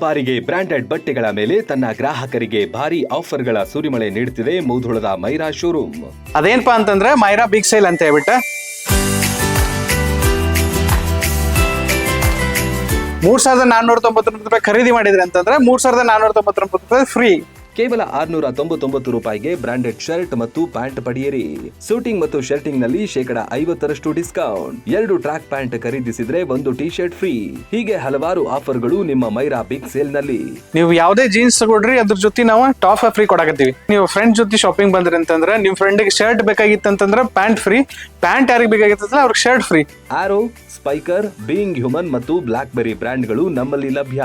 ಬಾರಿಗೆ ಬ್ರಾಂಡೆಡ್ ಬಟ್ಟೆಗಳ ಮೇಲೆ ತನ್ನ ಗ್ರಾಹಕರಿಗೆ ಭಾರಿ ಆಫರ್ಗಳ ಸುರಿಮಳೆ ನೀಡುತ್ತಿದೆ ಮುಧೋಳದ ಮೈರಾ ಶೋರೂಮ್. ಅದೇನಪ್ಪಾ ಅಂತಂದ್ರೆ ಮೈರಾ ಬಿಗ್ ಸೇಲ್ ಅಂತ ಹೇಳ್ಬಿಟ್ಟು 3,499 ರೂಪಾಯಿ ಖರೀದಿ ಮಾಡಿದ್ರಿ ಅಂತಂದ್ರೆ 3,499 ರೂಪಾಯಿ ಫ್ರೀ. ಕೇವಲ 699 ರೂಪಾಯಿಗೆ ಬ್ರಾಂಡೆಡ್ ಶರ್ಟ್ ಮತ್ತು ಪ್ಯಾಂಟ್ ಪಡೆಯಿರಿ. ಸೂಟಿಂಗ್ ಮತ್ತು ಶರ್ಟಿಂಗ್ ನಲ್ಲಿ 50% ಡಿಸ್ಕೌಂಟ್. 2 ಟ್ರ್ಯಾಕ್ ಪ್ಯಾಂಟ್ ಖರೀದಿಸಿದ್ರೆ 1 ಟಿ ಶರ್ಟ್ ಫ್ರೀ. ಹೀಗೆ ಹಲವಾರು ಆಫರ್ಗಳು ನಿಮ್ಮ ಮೈರಾ ಬಿಗ್ ಸೇಲ್ ನಲ್ಲಿ. ನೀವು ಯಾವುದೇ ಜೀನ್ಸ್ ತಗೊಳ್ರಿ ಅದ್ರ ಜೊತೆ ನಾವು ಟಾಪ್ ಫ್ರೀ ಕೊಡಾಕತ್ತೀವಿ. ನೀವು ಫ್ರೆಂಡ್ ಜೊತೆ ಶಾಪಿಂಗ್ ಬಂದ್ರಿ ಅಂತಂದ್ರೆ ನಿಮ್ ಫ್ರೆಂಡ್ಗೆ ಶರ್ಟ್ ಬೇಕಾಗಿತ್ತಂತಂದ್ರೆ ಪ್ಯಾಂಟ್ ಫ್ರೀ. ಪ್ಯಾಂಟ್ ಯಾರಿಗೆ ಬೇಕಾಗಿತ್ತಂದ್ರೆ ಅವ್ರಿಗೆ shirt free. Arrow, Spykar, Being Human ಮತ್ತು ಬ್ಲಾಕ್ ಬೆರಿ ಬ್ರ್ಯಾಂಡ್ಗಳು ನಮ್ಮಲ್ಲಿ ಲಭ್ಯ.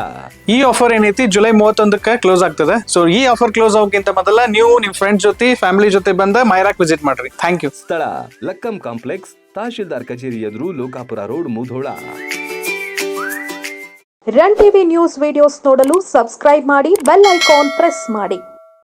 ಈ ಆಫರ್ ಏನೈತಿ ಜುಲೈ 31ಕ್ಕೆ ಕ್ಲೋಸ್ ಆಗ್ತದೆ. ಸೊ ಈ ಆಫರ್ ಕ್ಲೋಸ್ ಆಗೋಕ್ಕಿಂತ ಮೊದಲ ನೀವು ನಿಮ್ ಫ್ರೆಂಡ್ ಜೊತೆ ಫ್ಯಾಮಿಲಿ ಜೊತೆ ಬಂದ ಮೈರಾಕ್ ವಿಸಿಟ್ ಮಾಡ್ರಿ. Thank you. ಸ್ಥಳ ಲಕ್ಕಂ ಕಾಂಪ್ಲೆಕ್ಸ್, ತಹಶೀಲ್ದಾರ್ ಕಚೇರಿ ಎದುರು, Lokapura road, Mudhol. Run TV news videos ನೋಡಲು ಸಬ್ಸ್ಕ್ರೈಬ್ ಮಾಡಿ, ಬೆಲ್ ಐಕಾನ್ ಪ್ರೆಸ್ ಮಾಡಿ.